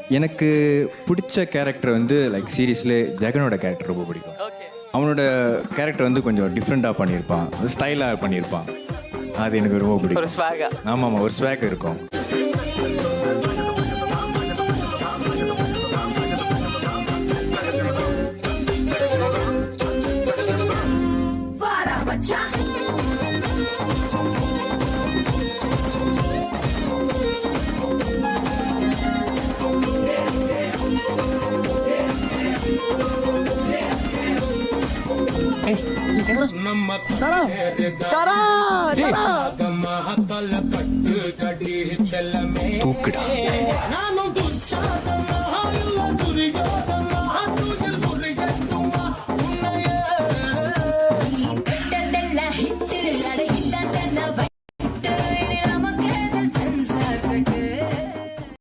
எனக்கு பிடிச்ச கேரக்டர் வந்து லைக் சீரியஸ்லே ஜெகனோட கேரக்டர் ரொம்ப பிடிக்கும். அவனோட கேரக்டர் வந்து கொஞ்சம் டிஃப்ரெண்ட்டாக பண்ணியிருப்பான், ஸ்டைலாக பண்ணியிருப்பான். அது எனக்கு ரொம்ப பிடிக்கும். ஆமாம், ஒரு ஸ்வாக் இருக்கும். தூக்குடா.